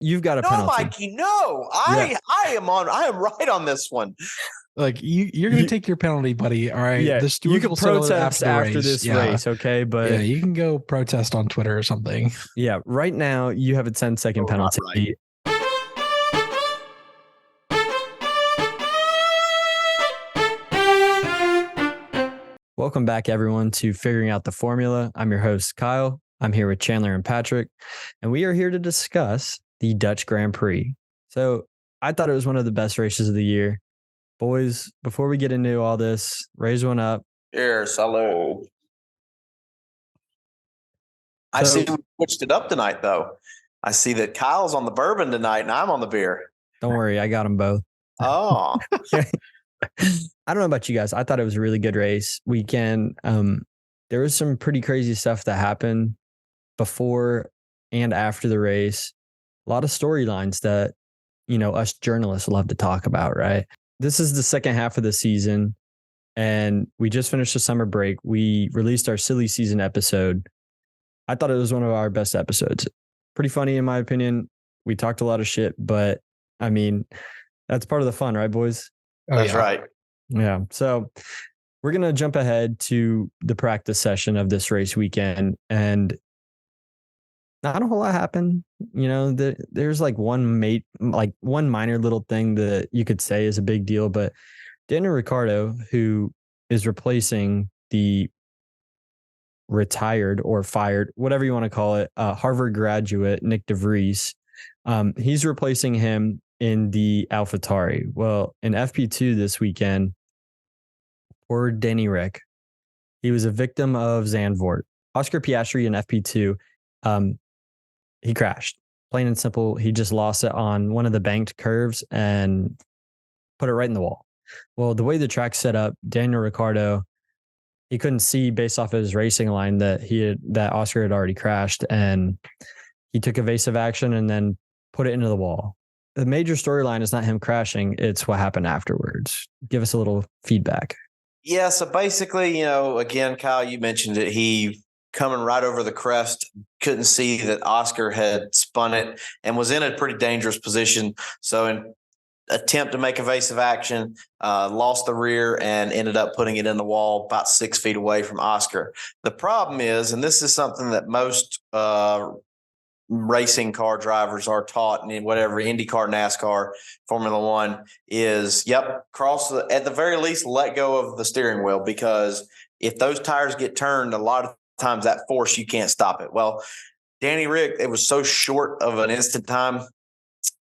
you've got a No, penalty. Mikey, no. Yeah. I am right on this one. Like you're going to take your penalty, buddy. All right. Yeah, The you stewards can will settle it protest after race. this Yeah. race, okay? But Yeah, you can go protest on Twitter or something. yeah, right now you have a 10-second penalty. Right. Welcome back, everyone, to Figuring Out the Formula. I'm your host, Kyle. I'm here with Chandler and Patrick, and we are here to discuss the Dutch Grand Prix. So I thought it was one of the best races of the year. Boys, before we get into all this, raise one up. Here, salud. I So- see we switched it up tonight, though. I see that Kyle's on the bourbon tonight, and I'm on the beer. Don't worry, I got them both. Oh, I don't know about you guys. I thought it was a really good race weekend. There was some pretty crazy stuff that happened before and after the race. A lot of storylines that, us journalists love to talk about, right? This is the second half of the season, and we just finished the summer break. We released our silly season episode. I thought it was one of our best episodes. Pretty funny, in my opinion. We talked a lot of shit, but I mean, that's part of the fun, right, boys? Oh, that's yeah. right. Yeah. So we're going to jump ahead to the practice session of this race weekend, and not a whole lot happened. There's like one minor little thing that you could say is a big deal, but Daniel Ricciardo, who is replacing the retired or fired, whatever you want to call it, Harvard graduate Nick DeVries, he's replacing him in the AlphaTauri. Well, in FP2 this weekend, poor Danny Rick, he was a victim of Zandvoort. Oscar Piastri in FP2, he crashed. Plain and simple, he just lost it on one of the banked curves and put it right in the wall. Well, the way the track's set up, Daniel Ricciardo, he couldn't see based off of his racing line that Oscar had already crashed, and he took evasive action and then put it into the wall. The major storyline is not him crashing, it's what happened afterwards. Give us a little feedback. Yeah, so basically, again, Kyle, you mentioned it. He coming right over the crest, couldn't see that Oscar had spun it and was in a pretty dangerous position. So in attempt to make evasive action, lost the rear and ended up putting it in the wall about 6 feet away from Oscar. The problem is, and this is something that most racing car drivers are taught in whatever IndyCar, NASCAR, Formula One is, at the very least, let go of the steering wheel, because if those tires get turned, a lot of times that force, you can't stop it. Well, Danny Rick, it was so short of an instant time.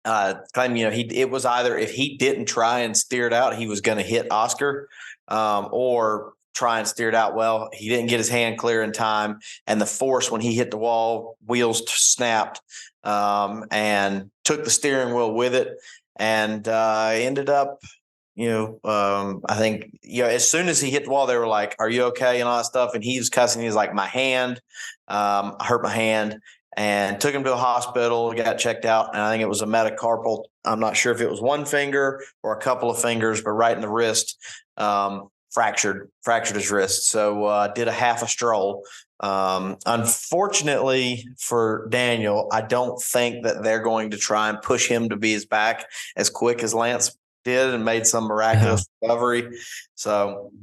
It was either if he didn't try and steer it out, he was going to hit Oscar, or try and steer it out. Well, he didn't get his hand clear in time, and the force when he hit the wall, wheels snapped, and took the steering wheel with it, and ended up. I think as soon as he hit the wall, they were like, "Are you okay?" and all that stuff, and he was cussing. He was like, "My hand, I hurt my hand." And took him to a hospital, got checked out, and I think it was a metacarpal. I'm not sure if it was one finger or a couple of fingers, but right in the wrist, fractured his wrist. So did a half a stroll. Unfortunately for Daniel, I don't think that they're going to try and push him to be his back as quick as Lance did and made some miraculous recovery. So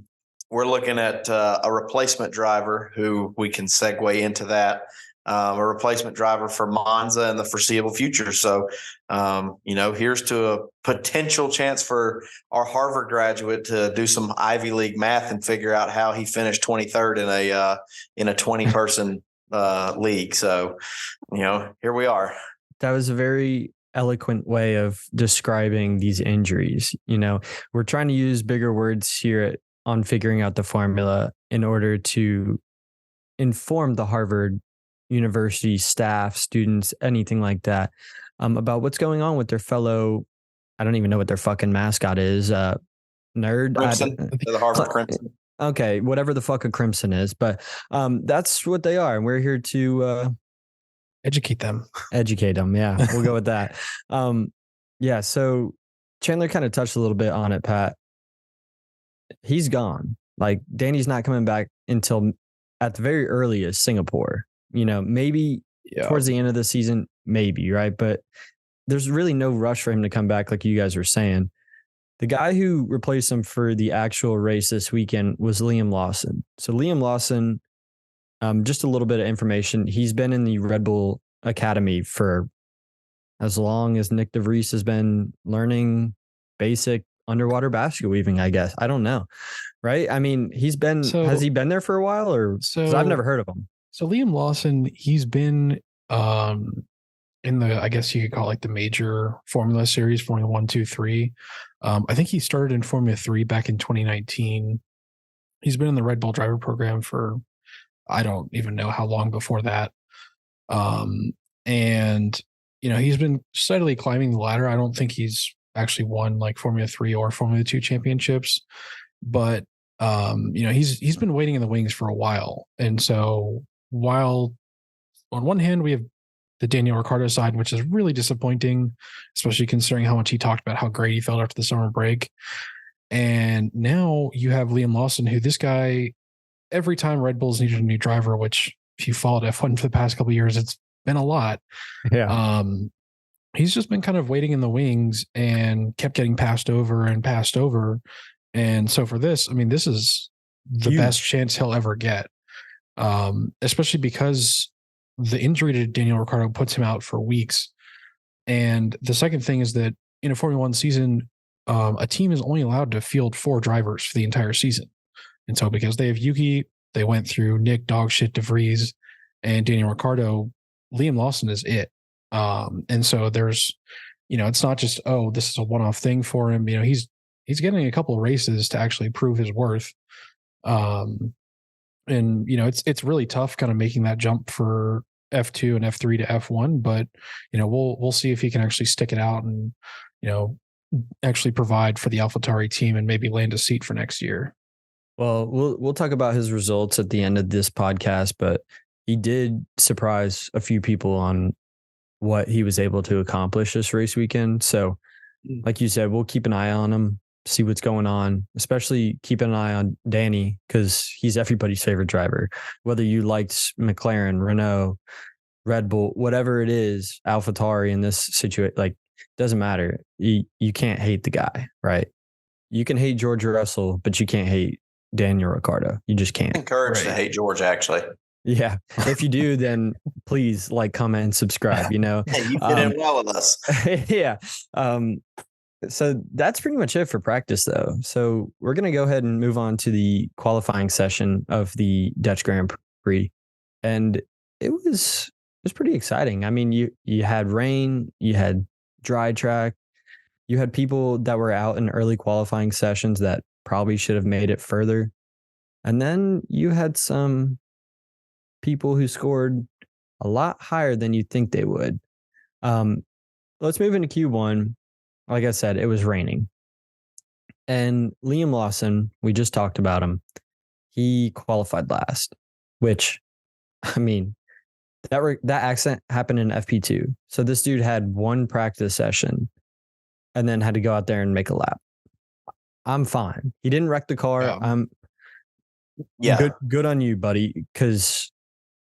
we're looking at a replacement driver who we can segue into that. A replacement driver for Monza in the foreseeable future. So, here's to a potential chance for our Harvard graduate to do some Ivy League math and figure out how he finished 23rd in a 20-person league. So, here we are. That was a very eloquent way of describing these injuries. We're trying to use bigger words here on Figuring Out the Formula in order to inform the Harvard University staff, students, anything like that, about what's going on with their fellow. I don't even know what their fucking mascot is. Nerd. Crimson, the Harvard Crimson. Okay, whatever the fuck a Crimson is, but that's what they are, and we're here to educate them. Educate them. Yeah, we'll go with that. Yeah. So Chandler kind of touched a little bit on it, Pat. He's gone. Like Danny's not coming back until at the very earliest Singapore. Maybe towards the end of the season, maybe, right? But there's really no rush for him to come back, like you guys were saying. The guy who replaced him for the actual race this weekend was Liam Lawson. So Liam Lawson, just a little bit of information. He's been in the Red Bull Academy for as long as Nick DeVries has been learning basic underwater basket weaving, I guess. I don't know. Right? I mean, has he been there for a while, or because I've never heard of him? So Liam Lawson, he's been in the, I guess you could call it like the major Formula Series, Formula 1, 2, 3. I think he started in Formula 3 back in 2019. He's been in the Red Bull driver program for, I don't even know how long before that. And, he's been steadily climbing the ladder. I don't think he's actually won like Formula 3 or Formula 2 championships, but, he's been waiting in the wings for a while. And so while on one hand, we have the Daniel Ricciardo side, which is really disappointing, especially considering how much he talked about how great he felt after the summer break. And now you have Liam Lawson, who this guy, every time Red Bull's needed a new driver, which if you followed F1 for the past couple of years, it's been a lot. Yeah. He's just been kind of waiting in the wings and kept getting passed over. And so for this, I mean, this is the best chance he'll ever get, especially because the injury to Daniel Ricciardo puts him out for weeks. And the second thing is that in a Formula 1 season, a team is only allowed to field 4 drivers for the entire season. And so because they have Yuki, they went through Nick, Dogshit, DeVries, and Daniel Ricciardo. Liam Lawson is it. And so there's, it's not just, this is a one-off thing for him. He's getting a couple of races to actually prove his worth. And it's really tough kind of making that jump for F2 and F3 to F1, but we'll see if he can actually stick it out and actually provide for the AlphaTauri team and maybe land a seat for next year. Well, we'll talk about his results at the end of this podcast, but he did surprise a few people on what he was able to accomplish this race weekend. So, like you said, we'll keep an eye on him, see what's going on, especially keep an eye on Danny, because he's everybody's favorite driver. Whether you liked McLaren, Renault, Red Bull, whatever it is, AlphaTauri in this situation, like, doesn't matter. You can't hate the guy, right? You can hate George Russell, but you can't hate Daniel Ricciardo. You just can't. I'm encouraged to hate George, actually. Yeah. If you do, then please like, comment, and subscribe, Hey, you fit in well with us. Yeah. So that's pretty much it for practice, though. So we're going to go ahead and move on to the qualifying session of the Dutch Grand Prix. And it was pretty exciting. I mean, you had rain, you had dry track, you had people that were out in early qualifying sessions that probably should have made it further. And then you had some people who scored a lot higher than you'd think they would. Let's move into Q1. Like I said, it was raining. And Liam Lawson, we just talked about him. He qualified last, which, I mean, that accident happened in FP2. So this dude had one practice session and then had to go out there and make a lap. I'm fine. He didn't wreck the car. Yeah. Good on you, buddy. Because,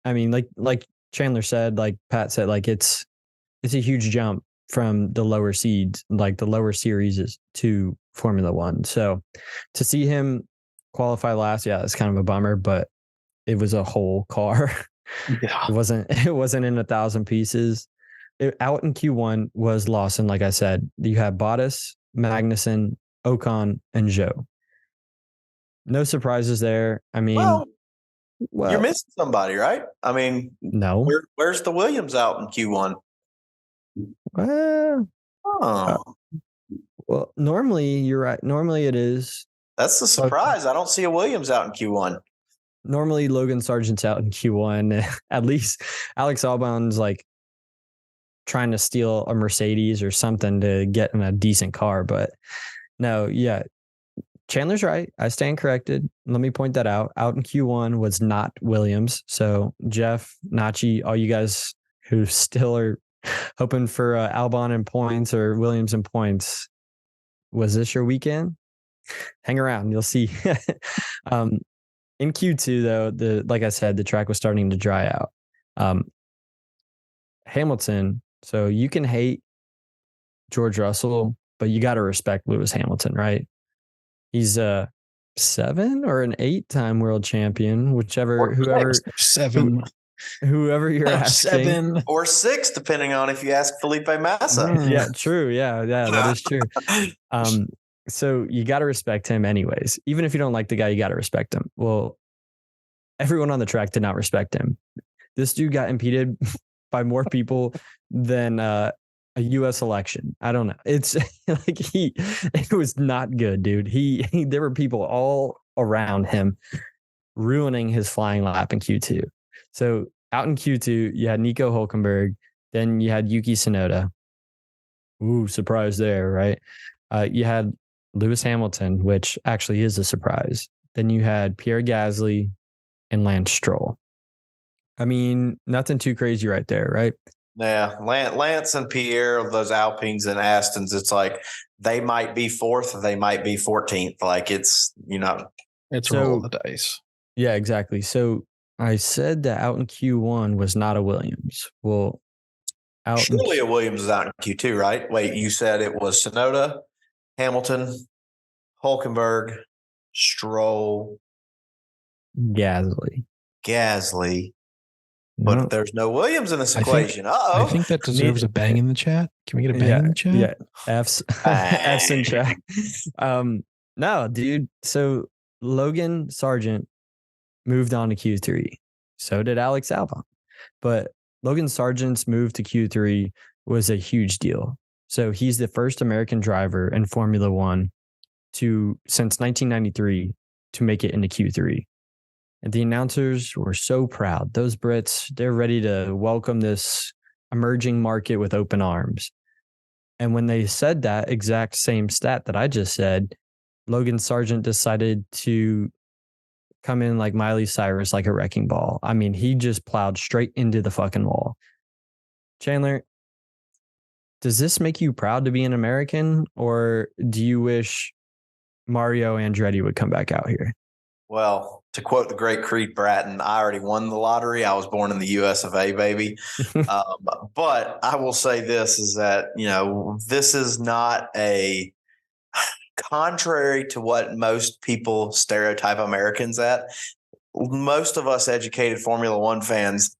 I mean, like Chandler said, like Pat said, like it's a huge jump from the lower seeds, like the lower series to Formula One. So to see him qualify last, yeah, it's kind of a bummer, but it was a whole car. Yeah. It wasn't in 1,000 pieces. Out in Q1 was Lawson, like I said. You have Bottas, Magnussen, Ocon, and Zhou. No surprises there. I mean, well, you're missing somebody, right? I mean, no. Where's the Williams out in Q1? Well, normally you're right. Normally it is. That's the surprise. I don't see a Williams out in Q1. Normally Logan Sargent's out in Q1. At least Alex Albon's like trying to steal a Mercedes or something to get in a decent car. But no, yeah. Chandler's right. I stand corrected. Let me point that out. Out in Q1 was not Williams. So Jeff, Nachi, all you guys who still are hoping for Albon in points or Williams in points, was this your weekend? Hang around. You'll see. In Q2, though, like I said, the track was starting to dry out. Hamilton, so you can hate George Russell, but you got to respect Lewis Hamilton, right? He's a 7 or an 8-time world champion, whoever 7. Whoever you're asking. 7 or 6, depending on if you ask Felipe Massa. Yeah, true. Yeah, that is true. So you got to respect him anyways. Even if you don't like the guy, you got to respect him. Well, everyone on the track did not respect him. This dude got impeded by more people than a U.S. election. I don't know. It's like it was not good, dude. There were people all around him ruining his flying lap in Q2. So out in Q2, you had Nico Hülkenberg, then you had Yuki Tsunoda. Ooh, surprise there, right? You had Lewis Hamilton, which actually is a surprise. Then you had Pierre Gasly and Lance Stroll. I mean, nothing too crazy right there, right? Yeah, Lance and Pierre, those Alpines and Astons, it's like they might be 4th, they might be 14th. Like it's roll of the dice. Yeah, exactly. So I said that out in Q1 was not a Williams. Well, surely a Williams is out in Q2, right? Wait, you said it was Tsunoda, Hamilton, Hülkenberg, Stroll, Gasly. But there's no Williams in this equation. I think that deserves a bang in the chat. Can we get a bang in the chat? Yeah, F's in chat. No, dude. So Logan Sargent moved on to Q3. So did Alex Albon. But Logan Sargent's move to Q3 was a huge deal. So he's the first American driver in Formula One since 1993 to make it into Q3. And the announcers were so proud. Those Brits, they're ready to welcome this emerging market with open arms. And when they said that exact same stat that I just said, Logan Sargent decided to come in like Miley Cyrus, like a wrecking ball. I mean, he just plowed straight into the fucking wall. Chandler, does this make you proud to be an American, or do you wish Mario Andretti would come back out here? Well, to quote the great Creed Bratton, I already won the lottery. I was born in the US of A, baby. But I will say this is that, this is not a contrary to what most people stereotype Americans at. Most of us educated Formula One fans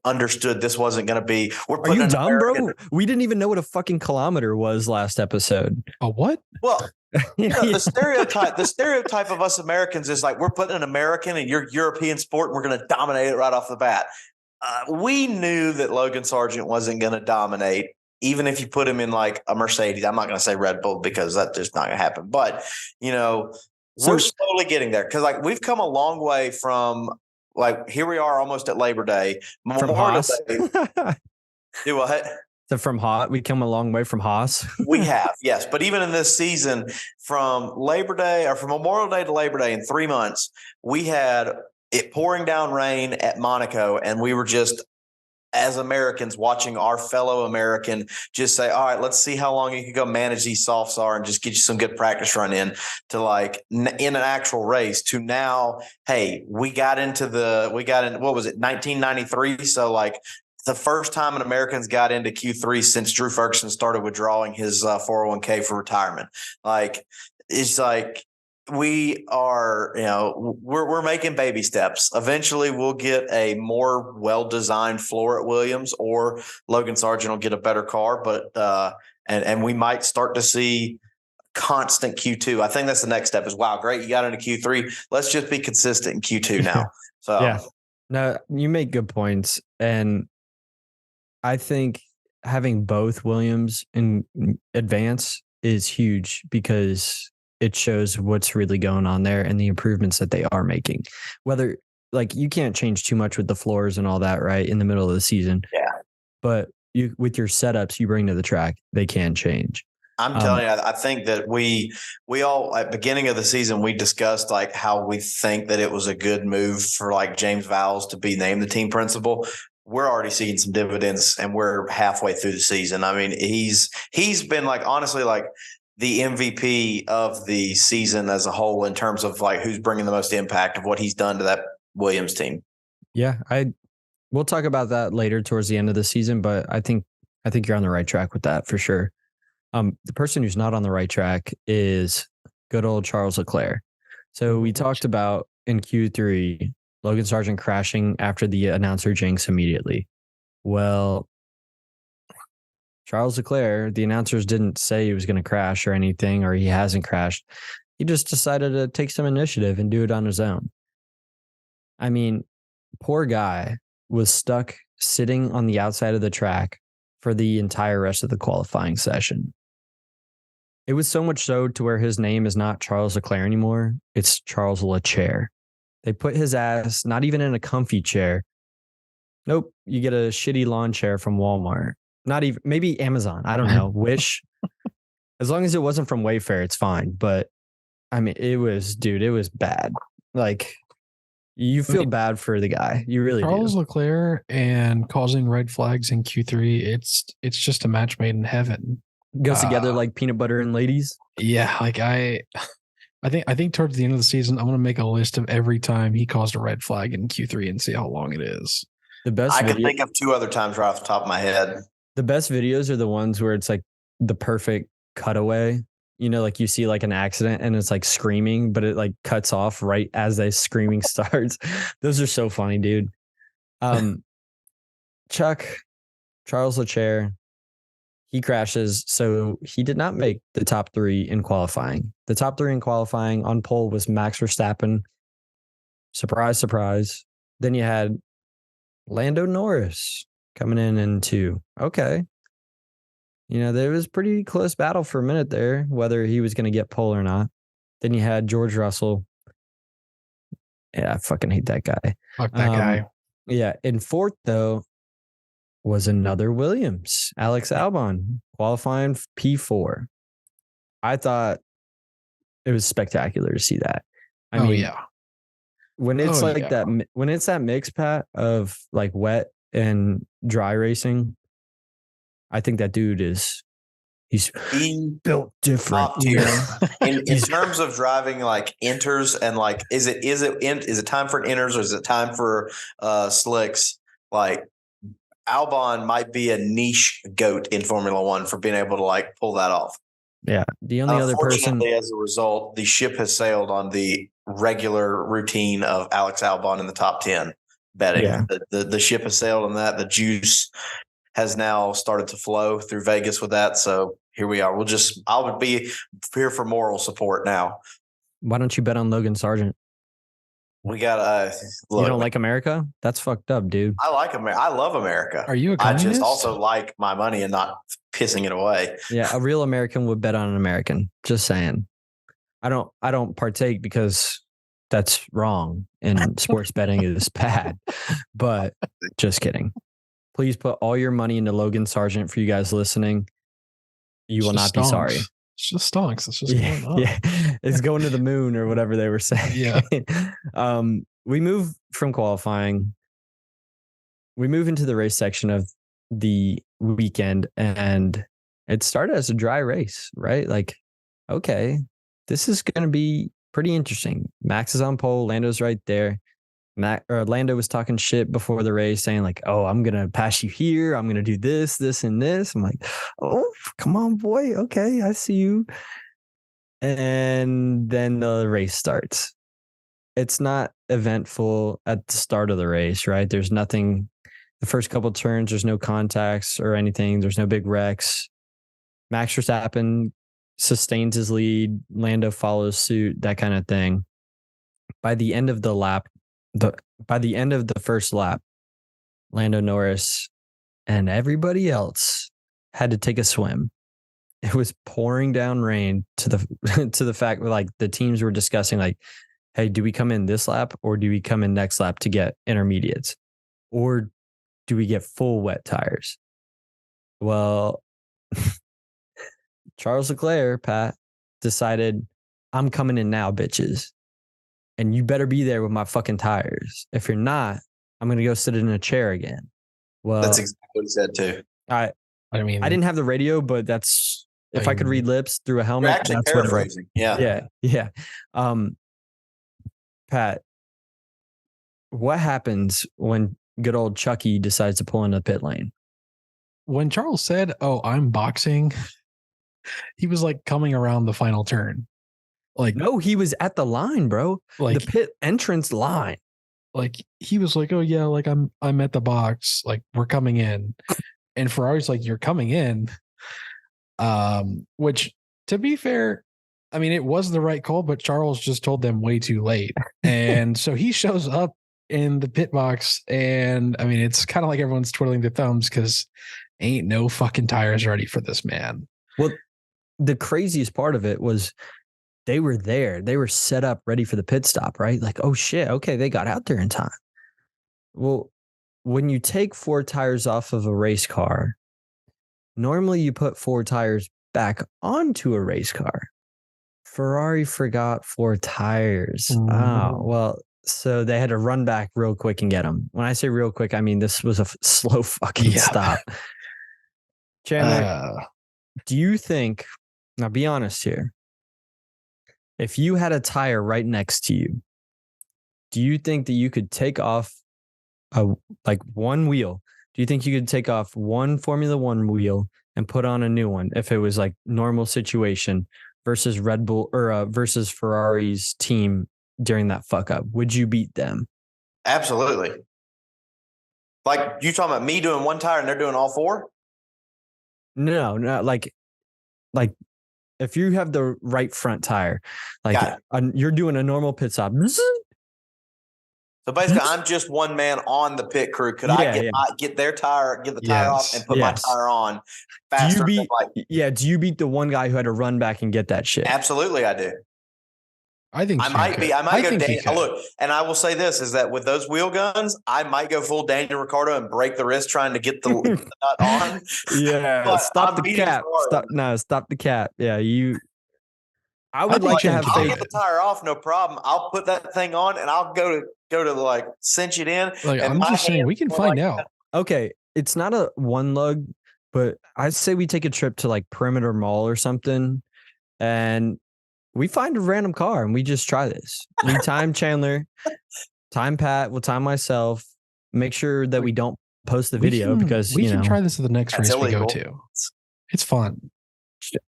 understood this wasn't going to be. Are you dumb, bro? We didn't even know what a fucking kilometer was last episode. A what? Well, the stereotype of us Americans is like we're putting an American in your European sport and we're going to dominate it right off the bat. We knew that Logan Sargent wasn't going to dominate, even if you put him in like a Mercedes. I'm not going to say Red Bull because that's just not going to happen. But we're slowly getting there because we've come a long way from here we are almost at Labor Day. From Haas. Do what? So from Haas, we come a long way from Haas. We have, yes. But even in this season, from Labor Day or from Memorial Day to Labor Day in 3 months, we had it pouring down rain at Monaco. And we were just, as Americans, watching our fellow American just say, all right, let's see how long you can go manage these softs are and just get you some good practice run in to in an actual race to now, hey, we got in, what was it, 1993? So the first time an Americans got into Q3 since Drew Ferguson started withdrawing his 401k for retirement. We are, we're making baby steps. Eventually we'll get a more well-designed floor at Williams, or Logan Sargent will get a better car, but and we might start to see constant Q2. I think that's the next step is, wow, great. You got into Q3. Let's just be consistent in Q2 now. So yeah, no, you make good points. And I think having both Williams in advance is huge because it shows what's really going on there and the improvements that they are making. Whether you can't change too much with the floors and all that, right, in the middle of the season. Yeah. But with your setups you bring to the track, they can change. I'm telling you, I think that we all at beginning of the season, we discussed how we think that it was a good move for James Vowles to be named the team principal. We're already seeing some dividends and we're halfway through the season. I mean, he's been honestly, the MVP of the season as a whole in terms of who's bringing the most impact of what he's done to that Williams team. Yeah. We'll talk about that later towards the end of the season, but I think you're on the right track with that for sure. The person who's not on the right track is good old Charles Leclerc. So we talked about in Q3, Logan Sargent crashing after the announcer jinx immediately. Well, Charles Leclerc, the announcers didn't say he was going to crash or anything, or he hasn't crashed. He just decided to take some initiative and do it on his own. I mean, poor guy was stuck sitting on the outside of the track for the entire rest of the qualifying session. It was so much so to where his name is not Charles Leclerc anymore. It's Charles LeChair. They put his ass not even in a comfy chair. Nope. You get a shitty lawn chair from Walmart. Not even, maybe Amazon. I don't know. Wish. As long as it wasn't from Wayfair, it's fine. But I mean, it was bad. Like, you feel bad for the guy. You really Charles do. Leclerc and causing red flags in Q3. It's just a match made in heaven. Goes together like peanut butter and ladies. Yeah, like I think towards the end of the season, I'm gonna make a list of every time he caused a red flag in Q3 and see how long it is. The best. I can think of 2 other times right off the top of my head. The best videos are the ones where it's like the perfect cutaway. You know, like you see like an accident and it's like screaming, but it like cuts off right as the screaming starts. Those are so funny, dude. Charles Leclerc, he crashes. So he did not make the top 3 in qualifying. The top 3 in qualifying on pole was Max Verstappen. Surprise, surprise. Then you had Lando Norris coming in 2. Okay. You know, there was a pretty close battle for a minute there, whether he was going to get pole or not. Then you had George Russell. Yeah, I fucking hate that guy. Fuck that guy. Yeah. In 4th, though, was another Williams, Alex Albon, qualifying P4. I thought it was spectacular to see that. I mean, yeah. When it's that, when it's that mix, Pat, of like wet and dry racing, I think that dude he's built different. Top tier. In terms of driving like inters and like, is it time for an inters or is it time for slicks? Like Albon might be a niche goat in Formula One for being able to like pull that off. Yeah. The only other person, as a result, the ship has sailed on the regular routine of Alex Albon in the top 10 betting. Yeah. The ship has sailed on that. The juice has now started to flow through Vegas with that. So here we are. I would be here for moral support now. Why don't you bet on Logan Sargent? We got you don't like America? That's fucked up, dude. I like America. I love America. Are you a communist? I just also like my money and not pissing it away. Yeah, a real American would bet on an American. Just saying. I don't partake because that's wrong and sports betting is bad. But just kidding. Please put all your money into Logan Sargent for you guys listening. You will not be sorry. It's just stonks. It's just going on. Yeah. It's going to the moon or whatever they were saying. Yeah. We move from qualifying. We move into the race section of the weekend, and it started as a dry race, right? Like, okay, this is going to be pretty interesting. Max is on pole. Lando's right there. Lando was talking shit before the race saying like, oh, I'm going to pass you here. I'm going to do this, this, and this. I'm like, oh, come on, boy. Okay, I see you. And then the race starts. It's not eventful at the start of the race, right? There's nothing. The first couple of turns, there's no contacts or anything. There's no big wrecks. Max Verstappen sustains his lead. Lando follows suit, that kind of thing. By the end of the lap, by the end of the first lap, Lando Norris and everybody else had to take a swim. It was pouring down rain to the fact where like the teams were discussing like, hey, do we come in this lap or do we come in next lap to get intermediates? Or do we get full wet tires? Well, Charles Leclerc, Pat, decided, I'm coming in now, bitches. And you better be there with my fucking tires. If you're not, I'm going to go sit in a chair again. Well, that's exactly what he said too. I didn't have the radio, but that's, if I could read lips through a helmet, you're actually that's paraphrasing. Yeah. Pat, what happens when good old Chucky decides to pull into the pit lane? When Charles said, oh, I'm boxing, He was like coming around the final turn. Like, no, he was at the line, bro. Like the pit entrance line. Like he was like, oh yeah, like I'm at the box, like we're coming in. And Ferrari's like, you're coming in. Which to be fair, I mean, it was the right call, but Charles just told them way too late. And so he shows up in the pit box, and I mean, it's kind of like everyone's twiddling their thumbs because ain't no fucking tires ready for this man. Well, the craziest part of it was they were there. They were set up ready for the pit stop, right? Like, oh shit, okay, they got out there in time. Well, when you take 4 tires off of a race car, normally you put 4 tires back onto a race car. Ferrari forgot 4 tires. Oh, well, so they had to run back real quick and get them. When I say real quick, I mean this was a slow fucking stop. Chandler, do you think, now be honest here, if you had a tire right next to you, do you think that you could take off one wheel? Do you think you could take off one Formula One wheel and put on a new one if it was like normal situation versus Red Bull or versus Ferrari's team during that fuck up? Would you beat them? Absolutely. Like you talking about me doing one tire and they're doing all 4? No, like if you have the right front tire, like you're doing a normal pit stop. So basically, I'm just one man on the pit crew. Could I get their tire, get the tire off, and put my tire on faster? Do you beat the one guy who had to run back and get that shit? Absolutely, I do. I think I might go. Look, and I will say this is that with those wheel guns, I might go full Daniel Ricciardo and break the wrist trying to get the nut on. Yeah, stop the cap. Stop the cap. Yeah, I would like to have faith. I'll get the tire off, no problem. I'll put that thing on and I'll go to like cinch it in. Like I'm just saying, we can find out. Okay, it's not a one lug, but I'd say we take a trip to like Perimeter Mall or something, and we find a random car and we just try this. We time Chandler, time Pat, we'll time myself. Make sure that we don't post the video because we can try this at the next race we go to. It's fun.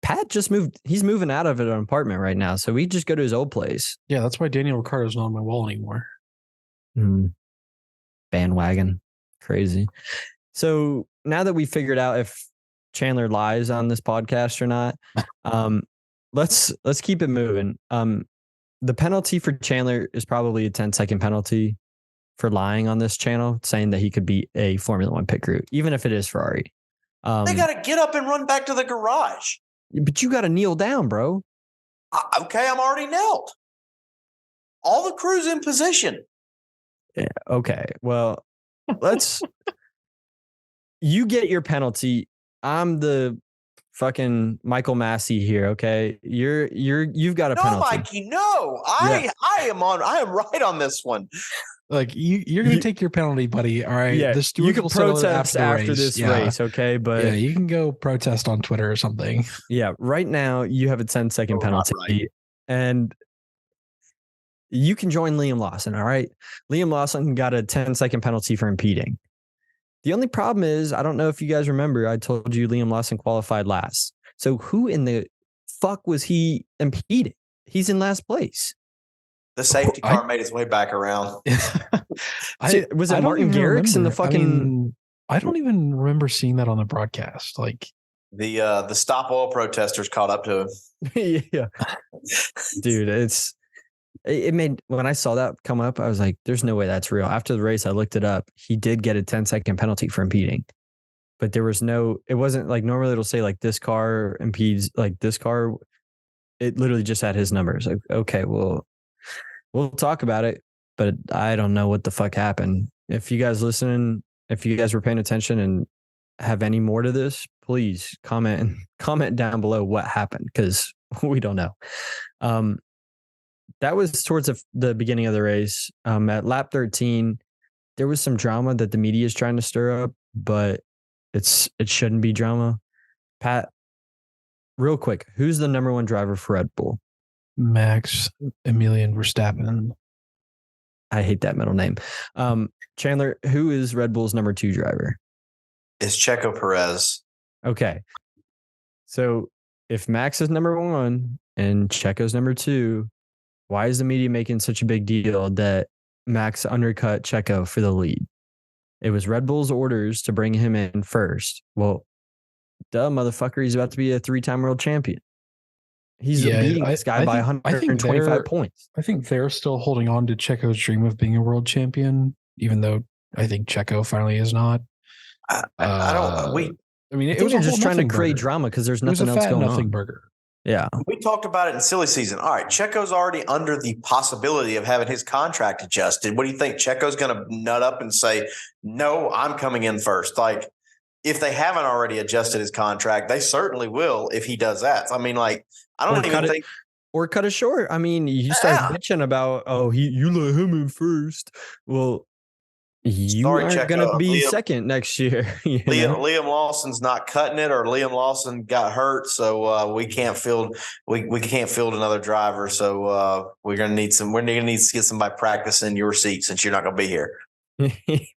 Pat just moved. He's moving out of an apartment right now, so we just go to his old place. Yeah, that's why Daniel Ricciardo's not on my wall anymore. Bandwagon, crazy. So now that we figured out if Chandler lies on this podcast or not, let's keep it moving. The penalty for Chandler is probably a 10-second penalty for lying on this channel, saying that he could be a Formula One pit crew, even if it is Ferrari. They got to get up and run back to the garage. But you got to kneel down, bro. Okay, I'm already knelt. All the crew's in position. Yeah, okay, well, you get your penalty. I'm the fucking Michael Massey here, okay? You've got a penalty. No, Mikey, no. I am right on this one. Like you're going to take your penalty, buddy. All right. Yeah, the you can protest after this race, okay? But yeah, you can go protest on Twitter or something. Yeah, right now you have a 10-second penalty, right. And you can join Liam Lawson. All right, Liam Lawson got a 10-second penalty for impeding. The only problem is, I don't know if you guys remember, I told you Liam Lawson qualified last. So who in the fuck was he impeding? He's in last place. The safety car made its way back around. Was it Martin Garrix in the fucking? I don't even remember seeing that on the broadcast. Like the stop oil protesters caught up to him. Yeah, dude, it made, when I saw that come up, I was like, "There's no way that's real." After the race, I looked it up. He did get a 10-second penalty for impeding, but there was no. It wasn't like normally it'll say like this car impedes like this car. It literally just had his numbers. Like, okay, well. We'll talk about it, but I don't know what the fuck happened. If you guys listening, if you guys were paying attention and have any more to this, please comment down below what happened, because we don't know. That was towards the beginning of the race. At lap 13, there was some drama that the media is trying to stir up, but it shouldn't be drama. Pat, real quick, who's the number 1 driver for Red Bull? Max Emilian Verstappen. I hate that middle name. Chandler, who is Red Bull's number 2 driver? It's Checo Perez. Okay. So if Max is number one and Checo's number two, why is the media making such a big deal that Max undercut Checo for the lead? It was Red Bull's orders to bring him in first. Well, duh, motherfucker, he's about to be a 3-time world champion. He's beating this guy by 125 points. I think they're still holding on to Checo's dream of being a world champion, even though I think Checo finally is not. I don't. I mean, it was just trying to create drama because there's nothing else going on. Burger. Yeah. We talked about it in silly season. All right, Checo's already under the possibility of having his contract adjusted. What do you think? Checo's going to nut up and say, no, I'm coming in first. Like, if they haven't already adjusted his contract, they certainly will if he does that. I mean, like, I don't even think. Or cut it short. I mean, you start bitching about, you let him in first. Well, you aren't going to be second next year. Liam Lawson's not cutting it, or Liam Lawson got hurt, so we can't field another driver. So we're going to need to get somebody practicing your seat since you're not going to be here.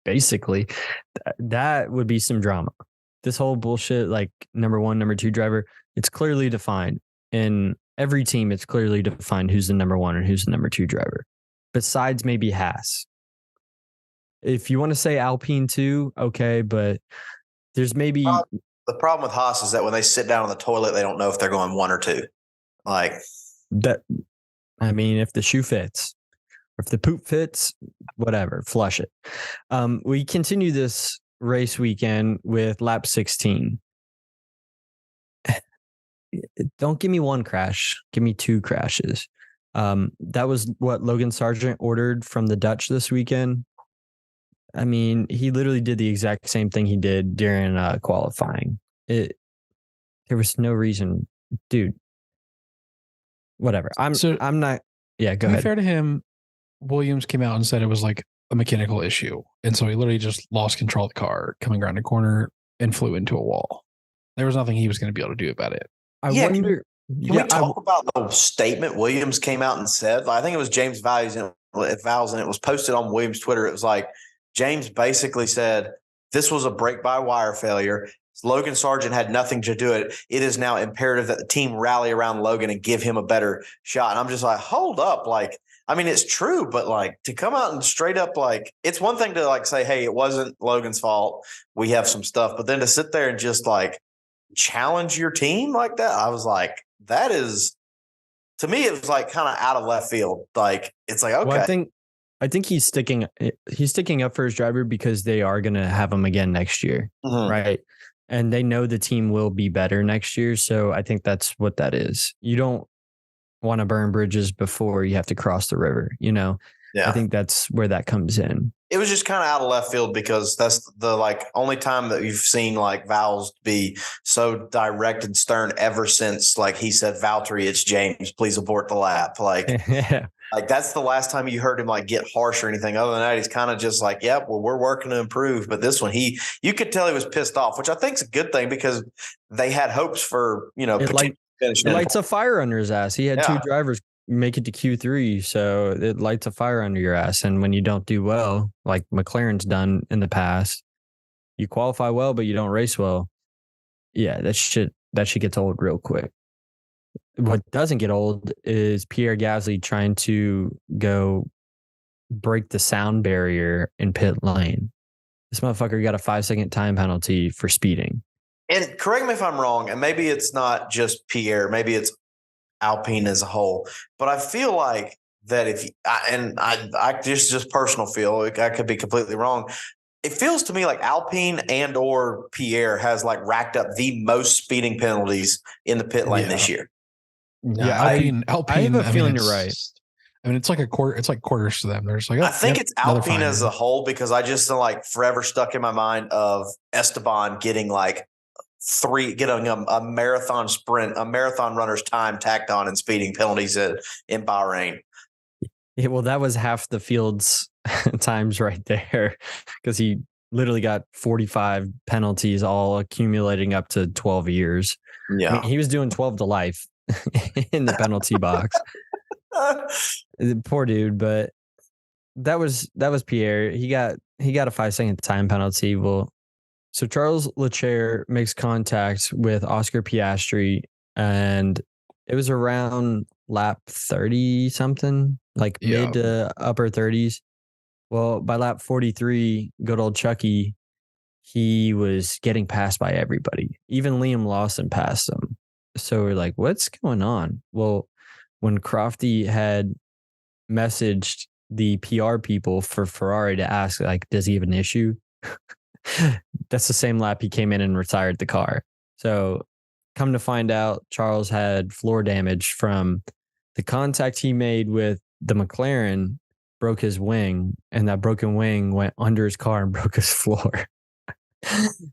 Basically, that would be some drama. This whole bullshit, like number one, number two driver, it's clearly defined in every team. It's clearly defined who's the number one and who's the number two driver. Besides maybe Haas. If you want to say Alpine too, okay, but there's maybe the problem with Haas is that when they sit down on the toilet, they don't know if they're going one or two. Like that. I mean, if the shoe fits, if the poop fits, whatever, flush it. We continue this race weekend with lap 16. Don't give me one crash. Give me two crashes. That was what Logan Sargent ordered from the Dutch this weekend. I mean, he literally did the exact same thing he did during qualifying. There was no reason, dude. Whatever. I'm not. Yeah, go ahead. To be fair to him, Williams came out and said it was like a mechanical issue, and so he literally just lost control of the car coming around a corner and flew into a wall. There was nothing he was going to be able to do about it. I wonder. Can we talk about the statement Williams came out and said? I think it was James Vowles, and it was posted on Williams' Twitter. It was like, James basically said, this was a break-by-wire failure. Logan Sargent had nothing to do it. It is now imperative that the team rally around Logan and give him a better shot. And I'm just like, hold up. Like, I mean, it's true, but like to come out and straight up, like, it's one thing to like say, hey, it wasn't Logan's fault. We have some stuff. But then to sit there and just like challenge your team like that, I was like, that is, to me, it was like kind of out of left field. Like, it's like, okay. Well, I think he's sticking up for his driver because they are going to have him again next year, right? And they know the team will be better next year. So I think that's what that is. You don't want to burn bridges before you have to cross the river, you know? Yeah. I think that's where that comes in. It was just kind of out of left field because that's the like only time that you've seen like Vowles be so direct and stern ever since like he said, Valtteri, it's James, please abort the lap. Like, yeah. Like that's the last time you heard him like get harsh or anything. Other than that, he's kind of just like, yep, well, we're working to improve. But this one, you could tell he was pissed off, which I think is a good thing because they had hopes for, it lights a fire under his ass. He had two drivers make it to Q3. So it lights a fire under your ass. And when you don't do well, like McLaren's done in the past, you qualify well, but you don't race well. Yeah, that shit gets old real quick. What doesn't get old is Pierre Gasly trying to go break the sound barrier in pit lane. This motherfucker got a 5-second time penalty for speeding. And correct me if I'm wrong, and maybe it's not just Pierre, maybe it's Alpine as a whole, but I feel like that I just personal feel, I could be completely wrong. It feels to me like Alpine and or Pierre has like racked up the most speeding penalties in the pit lane this year. Yeah, Alpine. I have a feeling you're right. I mean, it's like a quarter. It's like quarters to them. There's like, I think it's Alpine as a whole because I just like forever stuck in my mind of Esteban getting like a marathon sprint, a marathon runner's time tacked on and speeding penalties in Bahrain. Yeah, well, that was half the field's times right there because he literally got 45 penalties all accumulating up to 12 years. Yeah, I mean, he was doing 12 to life in the penalty box. Poor dude, but that was Pierre. He got a 5-second time penalty. Well, so Charles Leclerc makes contact with Oscar Piastri and it was around lap 30 something, like mid to upper 30s. Well, by lap 43, good old Chucky, he was getting passed by everybody. Even Liam Lawson passed him. So we're like, what's going on? Well, when Crofty had messaged the PR people for Ferrari to ask, like, does he have an issue? That's the same lap he came in and retired the car. So come to find out, Charles had floor damage from the contact he made with the McLaren, broke his wing, and that broken wing went under his car and broke his floor.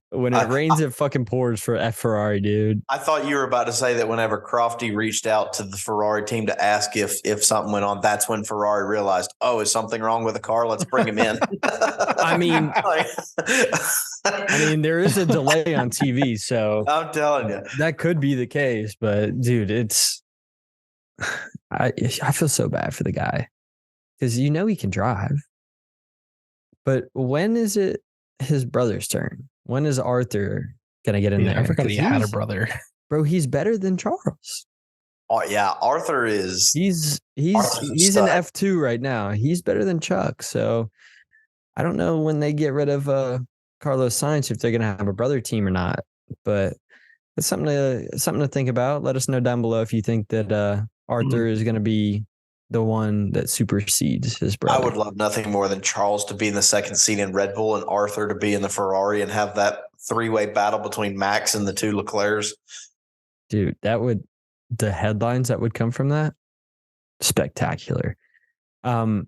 When it rains, it fucking pours for F Ferrari, dude. I thought you were about to say that whenever Crofty reached out to the Ferrari team to ask if something went on, that's when Ferrari realized, oh, is something wrong with the car? Let's bring him in. I mean, there is a delay on TV, so I'm telling you, that could be the case. But dude, I feel so bad for the guy because he can drive. But when is it his brother's turn? When is Arthur gonna get in there? I forgot he had a brother. Bro, he's better than Charles. Oh yeah, Arthur is. He's in F2 right now. He's better than Chuck. So I don't know when they get rid of Carlos Sainz if they're gonna have a brother team or not. But it's something to think about. Let us know down below if you think that Arthur is gonna be the one that supersedes his brother. I would love nothing more than Charles to be in the second seat in Red Bull and Arthur to be in the Ferrari and have that three-way battle between Max and the two Leclercs. Dude, the headlines that would come from that, spectacular. Poor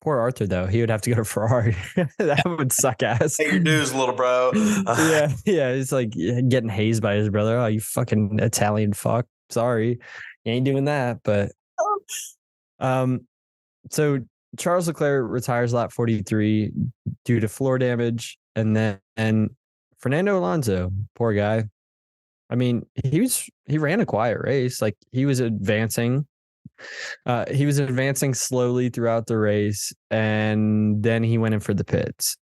Arthur though, he would have to go to Ferrari. That would suck ass. Hey, your dues, little bro. Yeah. It's like getting hazed by his brother. Oh, you fucking Italian fuck. Sorry, you ain't doing that. But so Charles Leclerc retires lap 43 due to floor damage, and Fernando Alonso, poor guy. I mean, he ran a quiet race. Like he was advancing. He was advancing slowly throughout the race, and then he went in for the pits.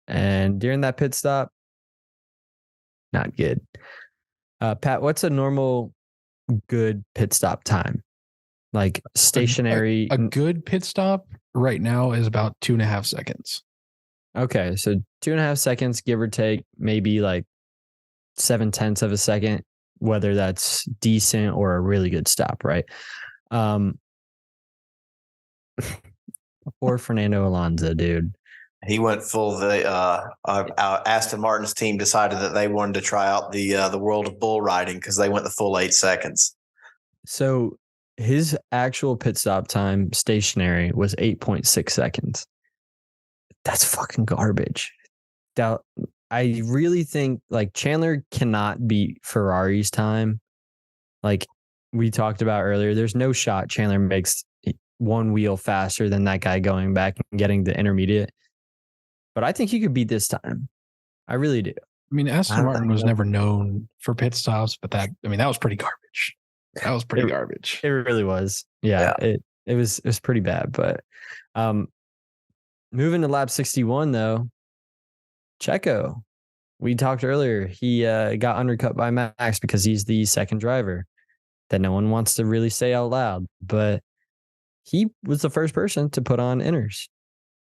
And during that pit stop, not good. Pat, what's a normal good pit stop time? Like stationary. A good pit stop right now is about 2.5 seconds. Okay, so 2.5 seconds, give or take, maybe like 0.7 of a second, whether that's decent or a really good stop, right? Poor Fernando Alonso, dude. He went full. Aston Martin's team decided that they wanted to try out the world of bull riding because they went the full 8 seconds. So his actual pit stop time stationary was 8.6 seconds. That's fucking garbage. Now, I really think like Chandler cannot beat Ferrari's time. Like we talked about earlier, there's no shot Chandler makes one wheel faster than that guy going back and getting the intermediate. But I think he could beat this time. I really do. I mean, Aston Martin was never known for pit stops, but that was pretty garbage. That was pretty garbage. It really was. Yeah. It was pretty bad. But moving to lap 61 though, Checo. We talked earlier. He got undercut by Max because he's the second driver that no one wants to really say out loud. But he was the first person to put on inners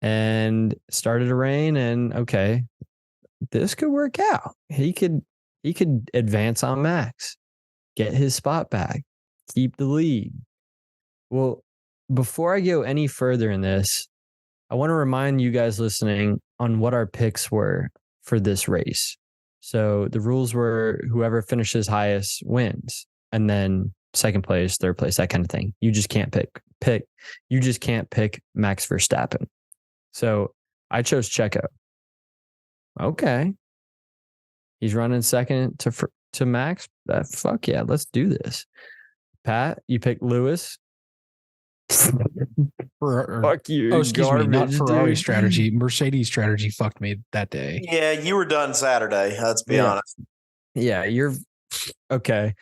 and started to rain. And okay, this could work out. He could advance on Max, get his spot back, keep the lead. Well, before I go any further in this, I want to remind you guys listening on what our picks were for this race. So the rules were whoever finishes highest wins, and then second place, third place, that kind of thing. You just can't pick. You just can't pick Max Verstappen. So I chose Checo. Okay, he's running second to Max. Fuck yeah, let's do this. Pat, you picked Lewis. Fuck you. Oh, excuse me, not Ferrari strategy. Mercedes strategy fucked me that day. Yeah, you were done Saturday. Let's be honest. Yeah, you're okay.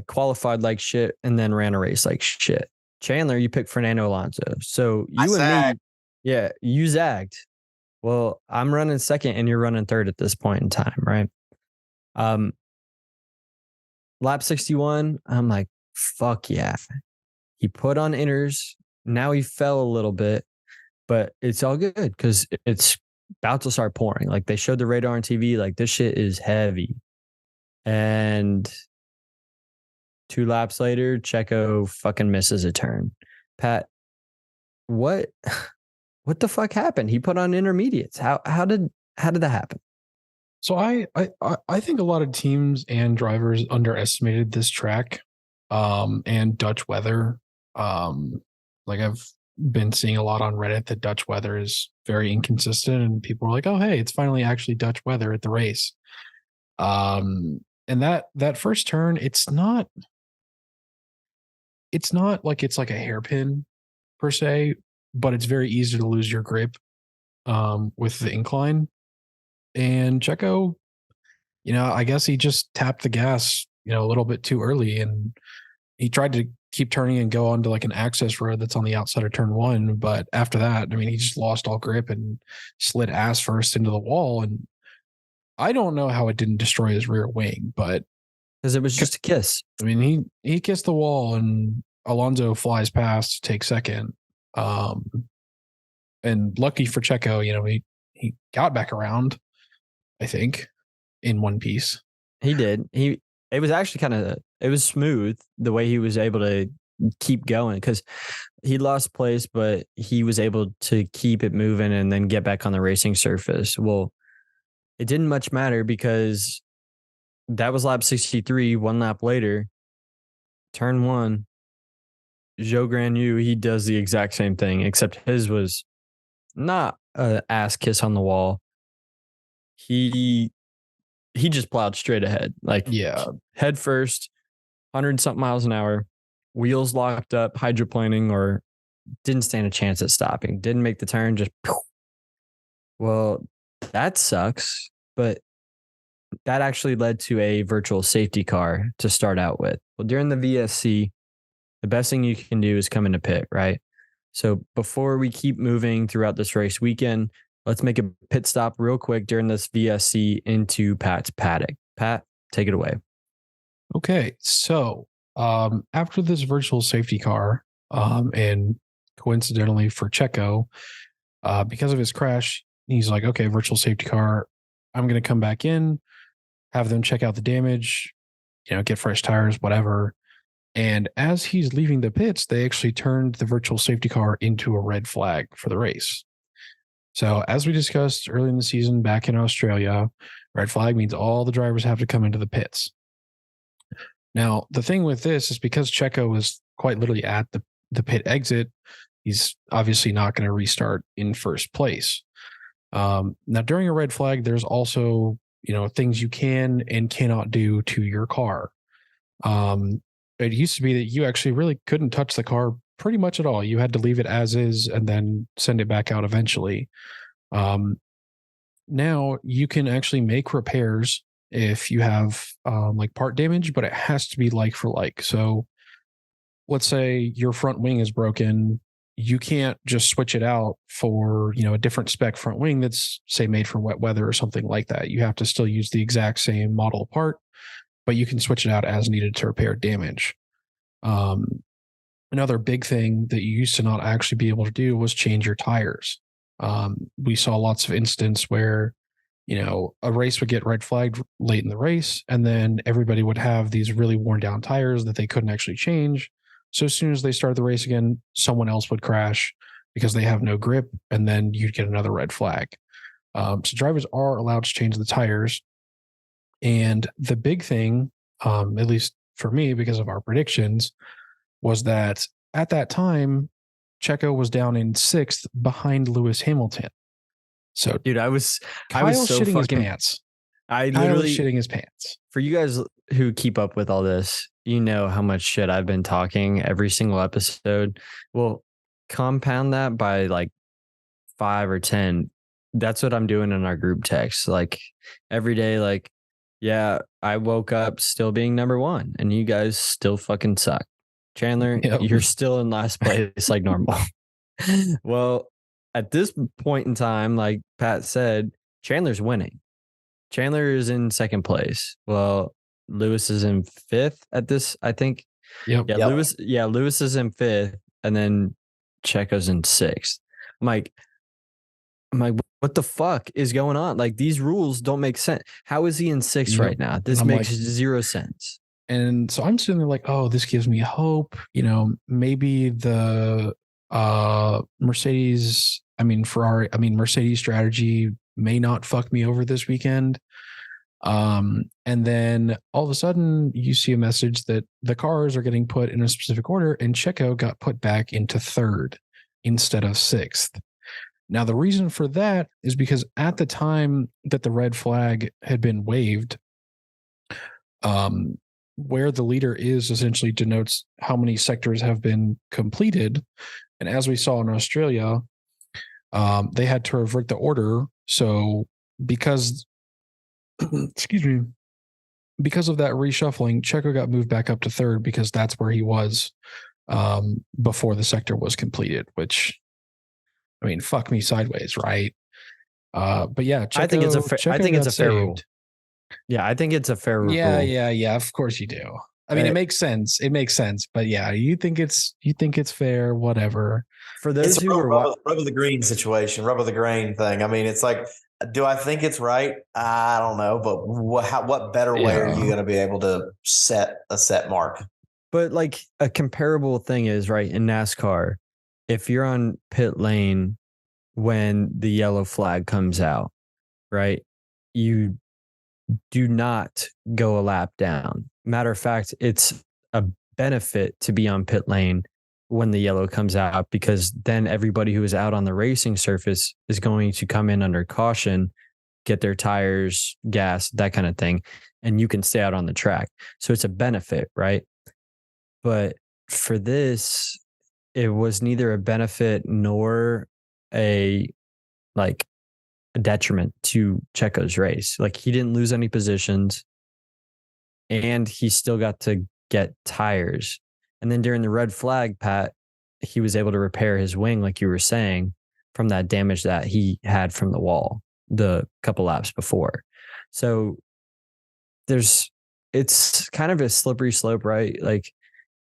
Qualified like shit and then ran a race like shit. Chandler, you picked Fernando Alonso. So you and me, yeah, you zagged. Well, I'm running second and you're running third at this point in time, right? lap 61, I'm like, fuck yeah. He put on inners. Now he fell a little bit, but it's all good because it's about to start pouring. Like they showed the radar on TV, like this shit is heavy. And 2 laps later, Checo fucking misses a turn. Pat, what what the fuck happened? He put on intermediates. How did that happen? So I think a lot of teams and drivers underestimated this track, and Dutch weather. Like I've been seeing a lot on Reddit that Dutch weather is very inconsistent, and people are like, "Oh, hey, it's finally actually Dutch weather at the race." And that first turn, it's not like it's like a hairpin per se, but it's very easy to lose your grip with the incline. And Checo, I guess he just tapped the gas, a little bit too early, and he tried to keep turning and go onto like an access road that's on the outside of turn 1. But after that, I mean, he just lost all grip and slid ass first into the wall. And I don't know how it didn't destroy his rear wing, but because it was just a kiss. I mean, he kissed the wall, and Alonso flies past to take second. And lucky for Checo, he got back around, I think, in one piece. He did. It was actually it was smooth the way he was able to keep going because he lost place, but he was able to keep it moving and then get back on the racing surface. Well, it didn't much matter because that was lap 63. 1 lap later, turn 1, Joe Granu, he does the exact same thing, except his was not an ass kiss on the wall. He just plowed straight ahead, like head first, 100-something miles an hour, wheels locked up, hydroplaning, or didn't stand a chance at stopping. Didn't make the turn, just well, that sucks. But that actually led to a virtual safety car to start out with. Well, during the VSC, the best thing you can do is come into pit, right? So before we keep moving throughout this race weekend, let's make a pit stop real quick during this VSC into Pat's paddock. Pat, take it away. Okay, so after this virtual safety car, and coincidentally for Checo, because of his crash, he's like, okay, virtual safety car, I'm going to come back in, have them check out the damage, get fresh tires, whatever. And as he's leaving the pits, they actually turned the virtual safety car into a red flag for the race. So as we discussed early in the season back in Australia, red flag means all the drivers have to come into the pits. Now, the thing with this is because Checo was quite literally at the pit exit, he's obviously not going to restart in first place. Now, during a red flag, there's also, things you can and cannot do to your car. It used to be that you actually really couldn't touch the car pretty much at all. You had to leave it as is and then send it back out eventually. Now you can actually make repairs if you have like part damage, but it has to be like for like. So let's say your front wing is broken. You can't just switch it out for, a different spec front wing that's, say, made for wet weather or something like that. You have to still use the exact same model part, but you can switch it out as needed to repair damage. Another big thing that you used to not actually be able to do was change your tires. We saw lots of instances where, a race would get red flagged late in the race, and then everybody would have these really worn down tires that they couldn't actually change. So as soon as they started the race again, someone else would crash because they have no grip, and then you'd get another red flag. So drivers are allowed to change the tires. And the big thing, at least for me, because of our predictions, was that at that time, Checo was down in 6th behind Lewis Hamilton. So, dude, I was so shitting fucking his pants. I literally shitting his pants. For you guys who keep up with all this, you know how much shit I've been talking every single episode. Well, compound that by like 5 or 10. That's what I'm doing in our group text. Like every day, like, yeah, I woke up still being number 1 and you guys still fucking suck. Chandler, You're still in last place like normal. Well, at this point in time, like Pat said, Chandler's winning. Chandler is in second place. Well, Lewis is in fifth at this, I think. Yep. Yeah, Yep. Lewis is in fifth, and then Checo's in sixth. I'm like, what the fuck is going on? Like, these rules don't make sense. How is he in sixth Yep. right now? This I'm makes like, zero sense. And so I'm sitting there like, oh, this gives me hope. You know, maybe the Mercedes strategy may not fuck me over this weekend. And then all of a sudden you see a message that the cars are getting put in a specific order, and Checo got put back into third instead of sixth. Now, the reason for that is because at the time that the red flag had been waved, where the leader is essentially denotes how many sectors have been completed. And as we saw in Australia, they had to revert the order. So because, excuse me, because of that reshuffling, Checo got moved back up to third because that's where he was before the sector was completed, which, I mean, fuck me sideways, right? But yeah, Checo, I think it's a fair rule. Yeah, I think it's a fair rule. Yeah. Of course you do. I mean, it makes sense. It makes sense. But yeah, you think it's fair, whatever. For those who were rub of the green situation, rub of the grain thing. I mean, it's like, do I think it's right? I don't know, but what better way are you going to be able to set a set mark? But like a comparable thing is, right, in NASCAR, if you're on pit lane when the yellow flag comes out, right, you do not go a lap down. Matter of fact, it's a benefit to be on pit lane when the yellow comes out, because then everybody who is out on the racing surface is going to come in under caution, get their tires, gas, that kind of thing, and you can stay out on the track. So it's a benefit, right? But for this, it was neither a benefit nor a detriment to Checo's race. Like, he didn't lose any positions, and he still got to get tires. And then during the red flag, Pat, he was able to repair his wing, like you were saying, from that damage that he had from the wall the couple laps before. So it's kind of a slippery slope, right? Like,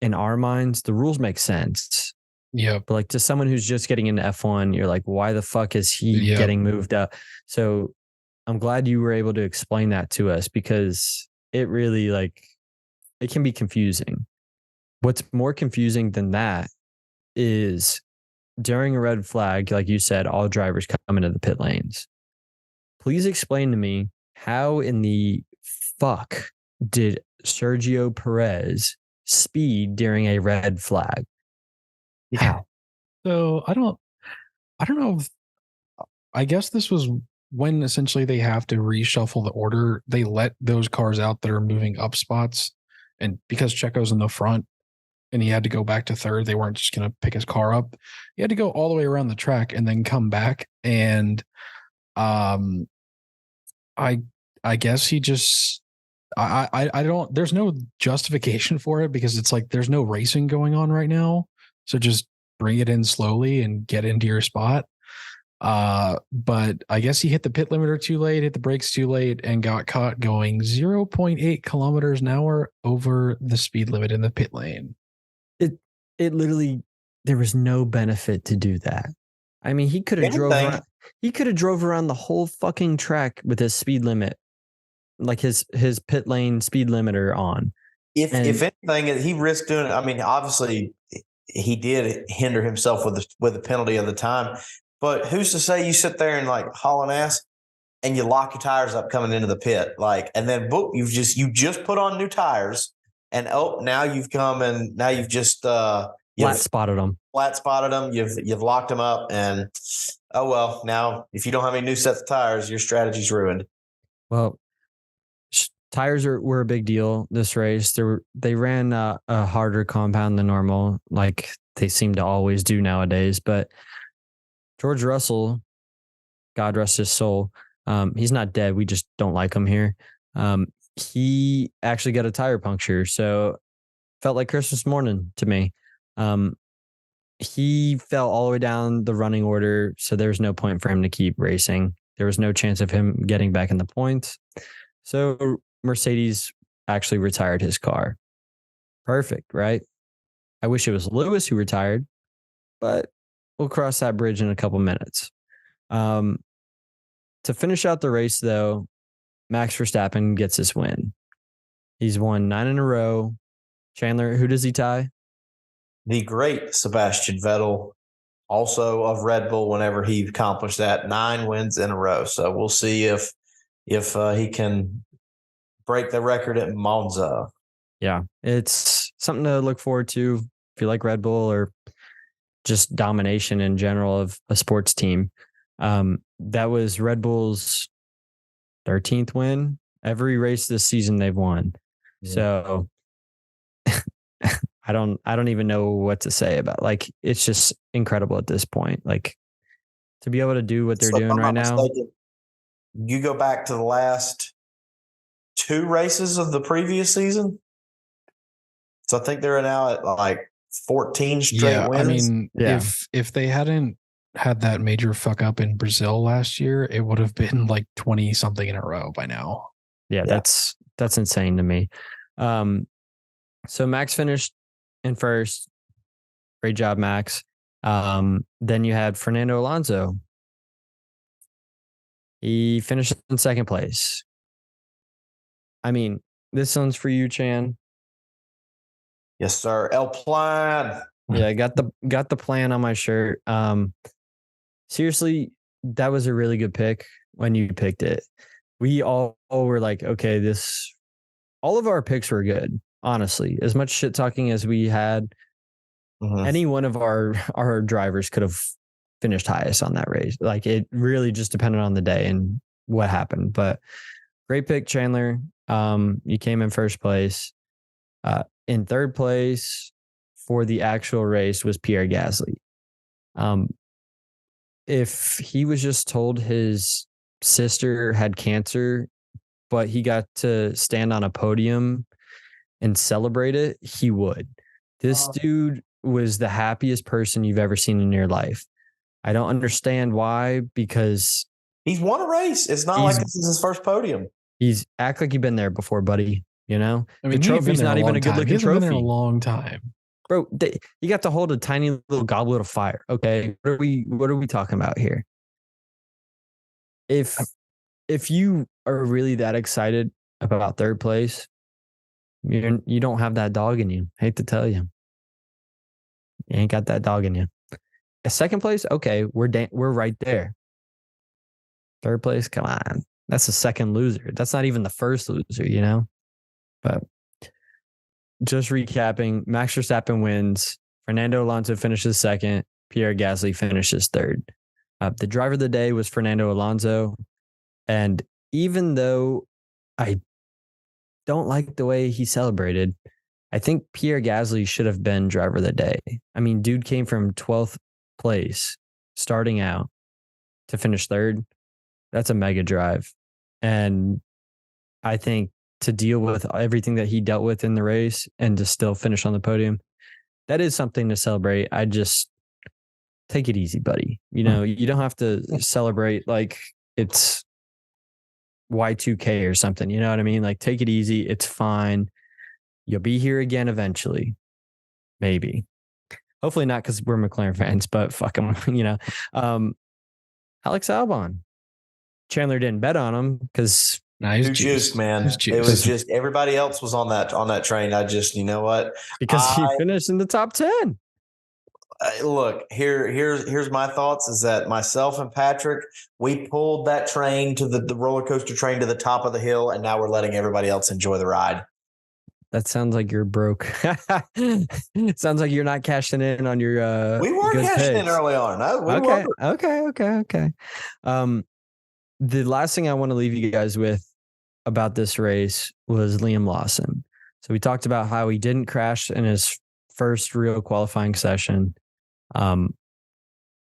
in our minds, the rules make sense. Yeah. But like, to someone who's just getting into F1, you're like, why the fuck is he getting moved up? So I'm glad you were able to explain that to us, because it really, like, it can be confusing. What's more confusing than that is during a red flag, like you said, all drivers come into the pit lanes. Please explain to me, how in the fuck did Sergio Perez speed during a red flag? How? So I don't know. I guess this was when essentially they have to reshuffle the order. They let those cars out that are moving up spots. And because Checo's in the front and he had to go back to third, they weren't just going to pick his car up. He had to go all the way around the track and then come back. And I guess he just, I don't, there's no justification for it, because it's like, there's no racing going on right now. So just bring it in slowly and get into your spot. But I guess he hit the pit limiter too late, hit the brakes too late, and got caught going 0.8 kilometers an hour over the speed limit in the pit lane. It literally, there was no benefit to do that. I mean, he could have drove around the whole fucking track with his speed limit, like his pit lane speed limiter on. If anything, he risked doing it. I mean, obviously he did hinder himself with the penalty of the time, but who's to say you sit there and like hauling ass and you lock your tires up coming into the pit, like, and then boom, you just put on new tires, and now you've come and now you've just flat spotted them. You've locked them up, and oh well. Now, if you don't have any new sets of tires, your strategy's ruined. Well, tires were a big deal this race. They ran a harder compound than normal, like they seem to always do nowadays. But George Russell, God rest his soul, he's not dead. We just don't like him here. He actually got a tire puncture, so felt like Christmas morning to me. He fell all the way down the running order, so there was no point for him to keep racing. There was no chance of him getting back in the points. So Mercedes actually retired his car. Perfect, right? I wish it was Lewis who retired, but we'll cross that bridge in a couple minutes. To finish out the race, though, Max Verstappen gets his win. He's won 9 in a row. Chandler, who does he tie? The great Sebastian Vettel, also of Red Bull, whenever he accomplished that, 9 wins in a row. So we'll see if he can break the record at Monza. Yeah, it's something to look forward to if you like Red Bull or just domination in general of a sports team. That was Red Bull's 13th win. Every race this season they've won. Yeah. So I don't even know what to say about, like, it's just incredible at this point. Like, to be able to do what they're doing right now. You go back to the last 2 races of the previous season. So I think they're now at like 14 straight wins. I mean, if they hadn't had that major fuck up in Brazil last year, it would have been like 20 something in a row by now. Yeah. That's insane to me. So Max finished in first. Great job, Max. Then you had Fernando Alonso. He finished in second place. I mean, this one's for you, Chan. Yes, sir. El Plan. Yeah, I got the plan on my shirt. Seriously, that was a really good pick when you picked it. We all were like, okay, all of our picks were good, honestly. As much shit talking as we had, any one of our drivers could have finished highest on that race. Like, it really just depended on the day and what happened. But great pick, Chandler. You came in first place. In third place for the actual race was Pierre Gasly. If he was just told his sister had cancer, but he got to stand on a podium and celebrate it, he would. This dude was the happiest person you've ever seen in your life. I don't understand why, because he's won a race. It's not like this is his first podium. He's act like you've been there before, buddy. You know, I mean, the trophy's not even a good looking trophy. Been there a long time, bro. You got to hold a tiny little goblet of fire. Okay, what are we talking about here? If you are really that excited about third place, you don't have that dog in you. Hate to tell you, you ain't got that dog in you. A second place, okay, we're right there. Third place, come on, that's the second loser. That's not even the first loser, you know. But just recapping, Max Verstappen wins. Fernando Alonso finishes second. Pierre Gasly finishes third. The driver of the day was Fernando Alonso. And even though I don't like the way he celebrated, I think Pierre Gasly should have been driver of the day. I mean, dude came from 12th place starting out to finish third. That's a mega drive. And I think to deal with everything that he dealt with in the race and to still finish on the podium, that is something to celebrate. I just take it easy, buddy. You know, you don't have to celebrate like it's Y2K or something. You know what I mean? Like, take it easy. It's fine. You'll be here again eventually. Maybe. Hopefully not, because we're McLaren fans, but fuck them, you know. Alex Albon. Chandler didn't bet on him because he's juiced, man. It was just everybody else was on that train. I just, you know what? Because he finished in the top 10. Look, here's my thoughts is that myself and Patrick, we pulled that train to the roller coaster train to the top of the hill, and now we're letting everybody else enjoy the ride. That sounds like you're broke. It sounds like you're not cashing in on your we were cashing in early on. Okay. The last thing I want to leave you guys with about this race was Liam Lawson. So we talked about how he didn't crash in his first real qualifying session.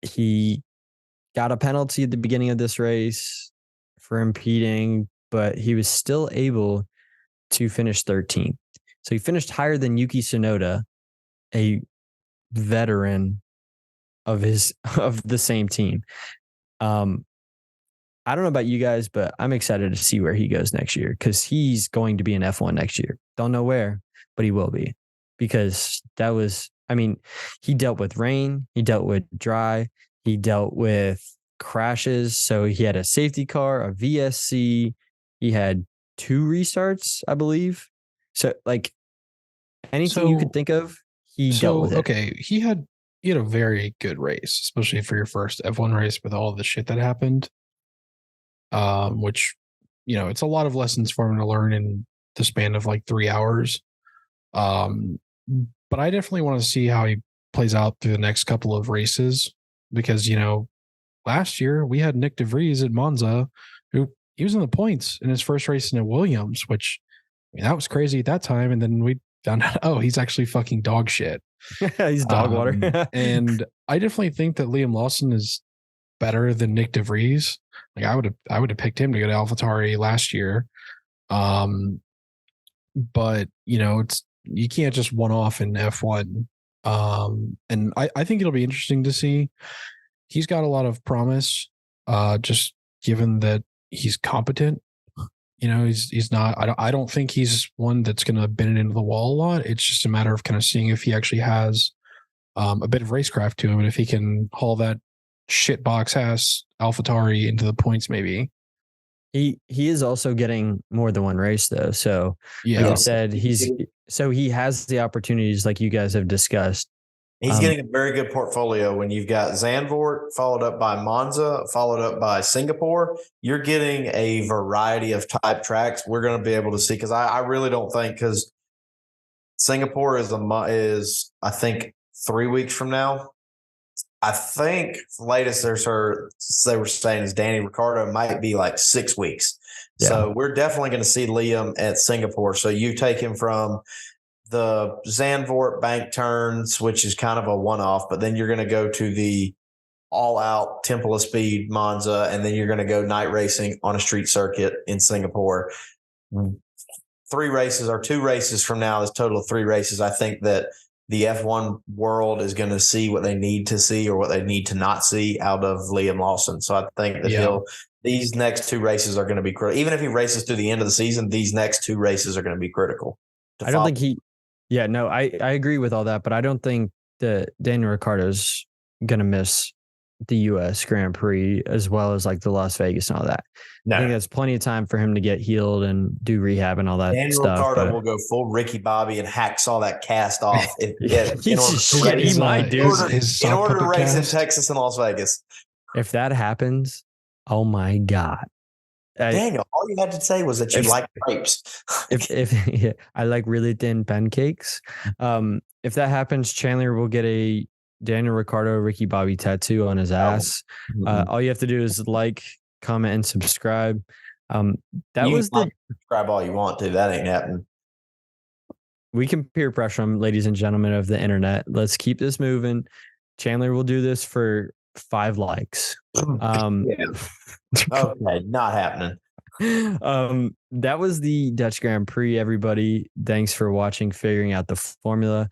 He got a penalty at the beginning of this race for impeding, but he was still able to finish 13th. So he finished higher than Yuki Tsunoda, a veteran of the same team. I don't know about you guys, but I'm excited to see where he goes next year because he's going to be in F1 next year. Don't know where, but he will be because that was, I mean, he dealt with rain, he dealt with dry, he dealt with crashes. So he had a safety car, a VSC, he had 2 restarts, I believe. So, like, anything you could think of, he dealt with it. Okay, he had a very good race, especially for your first F1 race with all the shit that happened. Which, it's a lot of lessons for him to learn in the span of like 3 hours. But I definitely want to see how he plays out through the next couple of races because, last year we had Nick DeVries at Monza, who he was in the points in his first race in a Williams, which that was crazy at that time. And then we found out, oh, he's actually fucking dog shit. He's dog water. And I definitely think that Liam Lawson is better than Nick DeVries. Like I would have picked him to go to AlphaTauri last year. But it's, you can't just one off in F1. And I think it'll be interesting to see. He's got a lot of promise, just given that he's competent. He's not, I don't think he's one that's going to bend it into the wall a lot. It's just a matter of kind of seeing if he actually has a bit of racecraft to him and if he can haul that shitbox ass AlphaTauri into the points, maybe. He is also getting more than one race though. So yeah, like I said, he has the opportunities like you guys have discussed. He's getting a very good portfolio when you've got Zandvoort followed up by Monza, followed up by Singapore. You're getting a variety of type tracks we're going to be able to see because I really don't think because Singapore is I think 3 weeks from now. I think the latest they were saying is Danny Ricciardo might be like 6 weeks. Yeah. So we're definitely going to see Liam at Singapore. So you take him from the Zandvoort bank turns, which is kind of a one-off, but then you're going to go to the all-out Temple of Speed Monza, and then you're going to go night racing on a street circuit in Singapore. 2 races from now is total of 3 races. I think that the F1 world is going to see what they need to see or what they need to not see out of Liam Lawson. So I think that these next 2 races are going to be critical. Even if he races through the end of the season, these next 2 races are going to be critical. I don't think I agree with all that, but I don't think that Daniel Ricciardo's going to miss the U.S. Grand Prix as well as like the Las Vegas and all that. No. I think that's plenty of time for him to get healed and do rehab and all that Daniel stuff. Ricciardo will go full Ricky Bobby and hacksaw that cast off. He might do. In order to race in Texas and Las Vegas. If that happens, oh my God. Daniel, all you had to say was that you like grapes. if I like really thin pancakes. If that happens, Chandler will get a Daniel Ricciardo Ricky Bobby tattoo on his ass. All you have to do is like, comment, and subscribe. Subscribe all you want to. That ain't happening. We can peer pressure them, ladies and gentlemen of the internet. Let's keep this moving. Chandler will do this for 5 likes. Okay, not happening. That was the Dutch Grand Prix, everybody. Thanks for watching, figuring out the formula.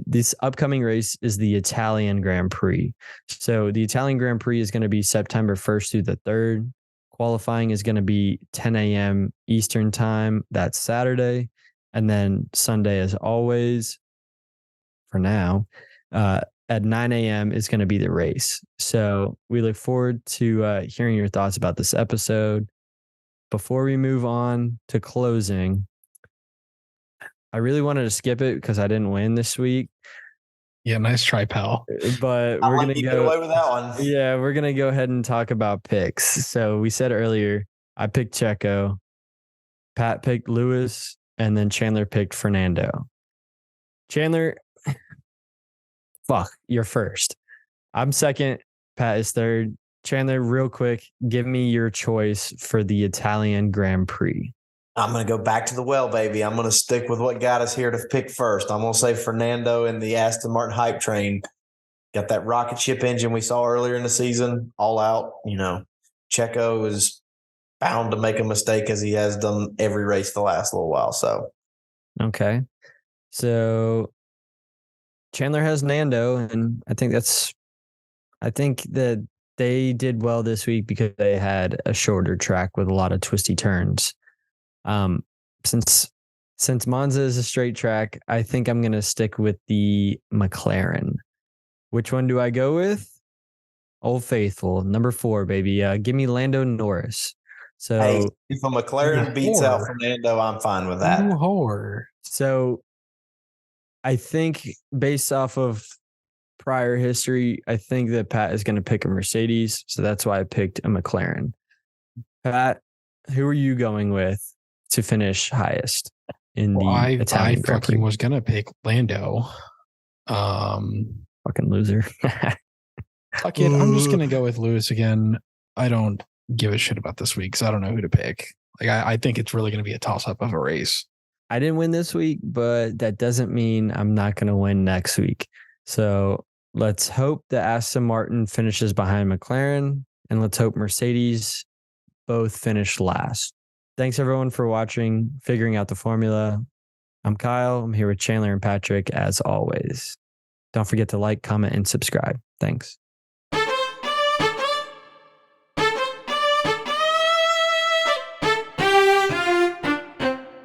This upcoming race is the Italian Grand Prix. So the Italian Grand Prix is going to be September 1st through the 3rd. Qualifying is going to be 10 a.m. Eastern time. That's Saturday. And then Sunday, as always, for now, at 9 a.m. is going to be the race. So we look forward to hearing your thoughts about this episode. Before we move on to closing, I really wanted to skip it because I didn't win this week. Yeah, nice try, pal. But we're going to go away with that one. Yeah, we're going to go ahead and talk about picks. So we said earlier, I picked Checo, Pat picked Lewis, and then Chandler picked Fernando. Chandler, fuck, you're first. I'm second. Pat is third. Chandler, real quick, give me your choice for the Italian Grand Prix. I'm going to go back to the well, baby. I'm going to stick with what got us here to pick first. I'm going to say Fernando and the Aston Martin hype train. Got that rocket ship engine we saw earlier in the season, all out. Checo is bound to make a mistake as he has done every race the last little while. So, okay. So Chandler has Nando, and I think that they did well this week because they had a shorter track with a lot of twisty turns. Since Monza is a straight track, I think I'm going to stick with the McLaren. Which one do I go with? Old Faithful, number 4, baby. Give me Lando Norris. So hey, if a McLaren beats out Fernando, I'm fine with that. So I think based off of prior history, I think that Pat is going to pick a Mercedes. So that's why I picked a McLaren. Pat, who are you going with to finish highest in the Italian I Grand Prix? was going to pick Lando. Fucking loser. Fuck it. I'm just going to go with Lewis again. I don't give a shit about this week because I don't know who to pick. Like I think it's really going to be a toss-up of a race. I didn't win this week, but that doesn't mean I'm not going to win next week. So let's hope that Aston Martin finishes behind McLaren, and let's hope Mercedes both finish last. Thanks everyone for watching, figuring out the formula. I'm Kyle. I'm here with Chandler and Patrick as always. Don't forget to like, comment, and subscribe. Thanks.